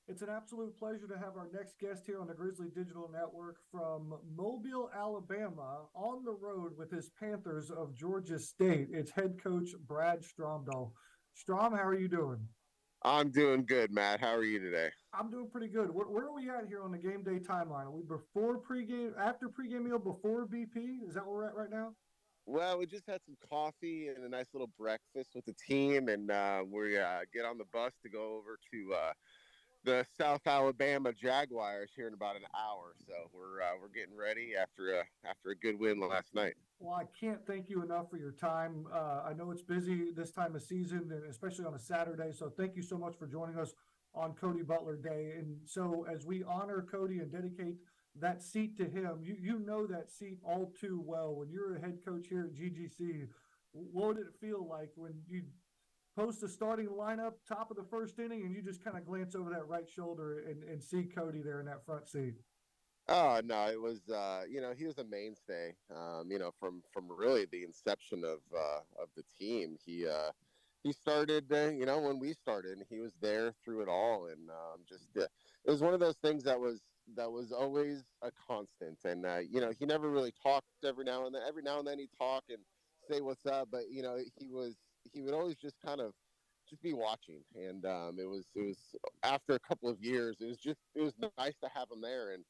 It's an absolute pleasure to have our next guest here on the Grizzly Digital Network from Mobile, Alabama, on the road with his Panthers of Georgia State. It's head coach Brad Stromdahl. Strom, how are you doing? I'm doing good, Matt. How are you today? I'm doing pretty good. Where are we at here on the game day timeline? Are we before pregame, after pregame meal, before BP? Is that where we're at right now? Well, we just had some coffee and a nice little breakfast with the team, and we get on the bus to go over to the South Alabama Jaguars here in about an hour. So we're getting ready after a good win last night. Well, I can't thank you enough for your time. I know it's busy this time of season, and especially on a Saturday. So thank you so much for joining us on Cody Butler Day. And so as we honor Cody and dedicate that seat to him, you know that seat all too well. When you're a head coach here at GGC, what did it feel like when you post a starting lineup, top of the first inning, and you just kind of glance over that right shoulder and see Cody there in that front seat? Oh no, it was he was a mainstay. From really the inception of the team. He started when we started, and he was there through it all, and it was one of those things that was always a constant. And he never really talked. Every now and then he'd talk and say what's up, but he would always just kind of just be watching. And it was after a couple of years, it was nice to have him there. And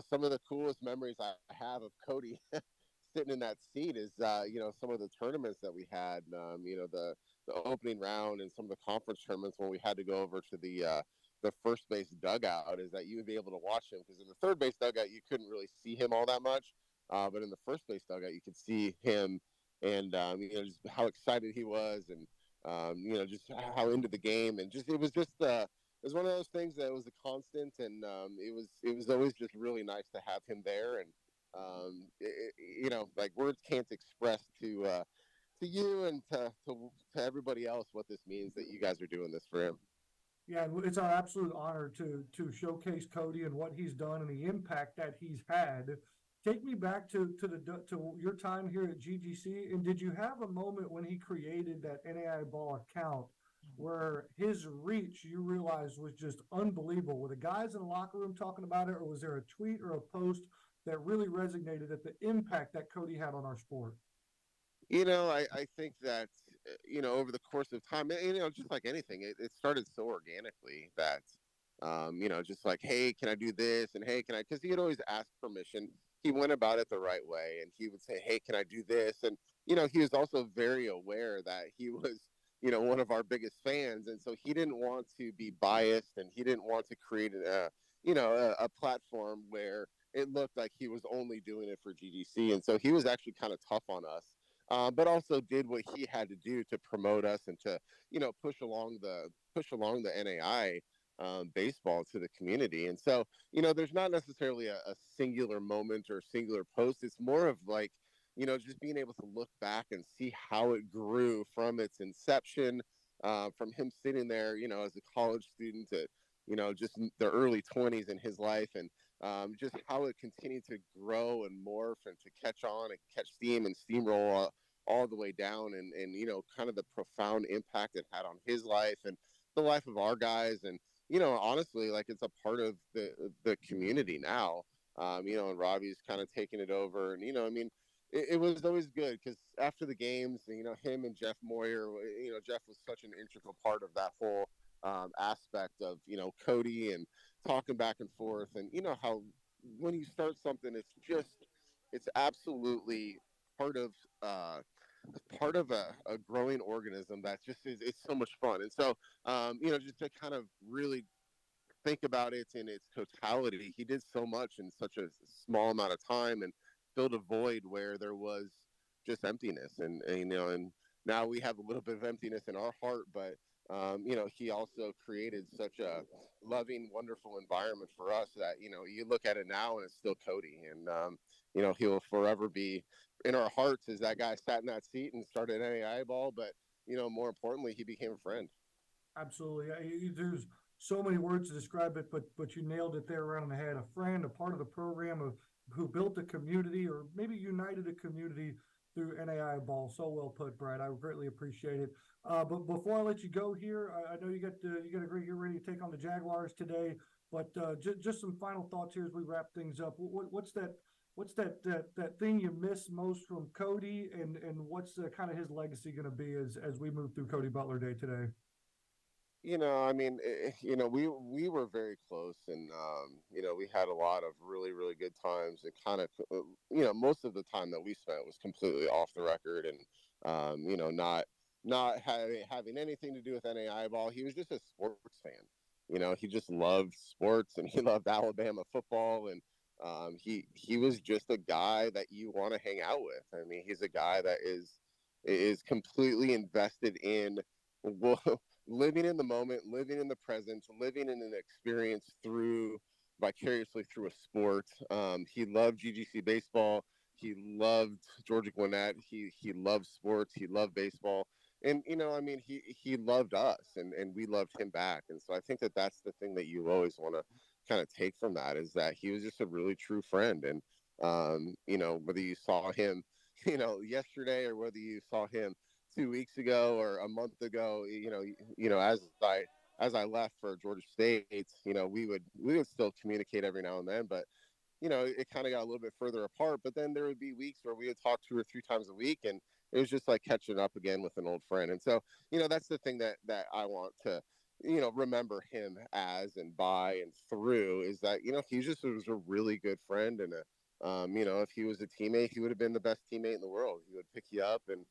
some of the coolest memories I have of Cody sitting in that seat is, some of the tournaments that we had, the opening round and some of the conference tournaments when we had to go over to the first base dugout, is that you would be able to watch him, because in the third base dugout you couldn't really see him all that much, but in the first base dugout you could see him, and just how excited he was, and just how into the game, and just it was one of those things that was a constant, and it was always just really nice to have him there, and like words can't express to you and to everybody else what this means that you guys are doing this for him. Yeah, it's our absolute honor to showcase Cody and what he's done and the impact that he's had. Take me back to your time here at GGC, and did you have a moment when he created that NAI ball account where his reach you realized was just unbelievable? Were the guys in the locker room talking about it, or was there a tweet or a post that really resonated at the impact that Cody had on our sport? I think that over the course of time, just like anything, it started so organically that just like, hey, can I do this, and hey, can I, because he would always ask permission. He went about it the right way, and he would say, hey, can I do this, and he was also very aware that he was one of our biggest fans, and so he didn't want to be biased, and he didn't want to create a platform where it looked like he was only doing it for GGC, and so he was actually kind of tough on us, but also did what he had to do to promote us and to push along the NAI baseball to the community. And so there's not necessarily a singular moment or singular post. It's more of like just being able to look back and see how it grew from its inception, from him sitting there as a college student to just the early 20s in his life, and just how it continued to grow and morph and to catch on and catch steam and steamroll all the way down, and kind of the profound impact it had on his life and the life of our guys. And honestly, like, it's a part of the community now. And Robbie's kind of taking it over, and I mean, it was always good because after the games, him and Jeff Moyer, Jeff was such an integral part of that whole aspect of Cody, and talking back and forth, and how when you start something, it's absolutely part of uh a growing organism that just is, it's so much fun. And so just to kind of really think about it in its totality, he did so much in such a small amount of time, and filled a void where there was just emptiness. And now we have a little bit of emptiness in our heart, but he also created such a loving, wonderful environment for us that you look at it now and it's still Cody, and he'll forever be in our hearts as that guy sat in that seat and started NAI ball. But more importantly, he became a friend. Absolutely. There's so many words to describe it, but you nailed it there right on the head. A friend, a part of the program, of who built a community or maybe united a community through NAI ball. So well put, Brad. I greatly appreciate it. But before I let you go here, I know you got a great get ready to take on the Jaguars today. But just some final thoughts here as we wrap things up. What's that thing you miss most from Cody, and what's kind of his legacy going to be as we move through Cody Butler Day today? I mean, we were very close, and we had a lot of really, really good times. And kind of, most of the time that we spent was completely off the record, and not having anything to do with any eyeball. He was just a sports fan. He just loved sports, and he loved Alabama football, and he was just a guy that you want to hang out with. I mean, he's a guy that is completely invested in. Well, living in the moment, living in the present, living in an experience vicariously through a sport. He loved GGC baseball. He loved Georgia Gwinnett. He loved sports. He loved baseball. And I mean, he loved us, and we loved him back. And so I think that that's the thing that you always want to kind of take from that, is that he was just a really true friend. And whether you saw him, yesterday, or whether you saw him 2 weeks ago or a month ago, as I left for Georgia State, we would still communicate every now and then, but it kind of got a little bit further apart. But then there would be weeks where we would talk 2 or 3 times a week, and it was just like catching up again with an old friend. And so, that's the thing that I want to, remember him as, and by and through, is that, he just was a really good friend. And if he was a teammate, he would have been the best teammate in the world. He would pick you up and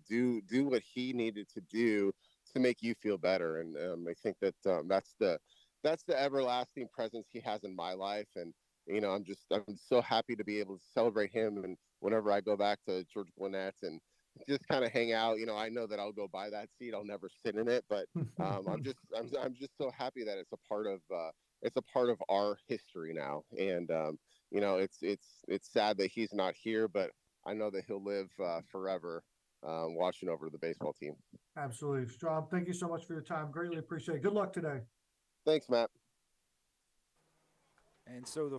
do what he needed to do to make you feel better. And I think that that's the everlasting presence he has in my life. And I'm so happy to be able to celebrate him. And whenever I go back to George Gwinnett and just kind of hang out, I know that I'll go buy that seat. I'll never sit in it, but I'm just so happy that it's a part of our history now. And it's sad that he's not here, but I know that he'll live forever, watching over the baseball team. Absolutely, Strom. Thank you so much for your time. Greatly appreciate it. Good luck today. Thanks, Matt. And so the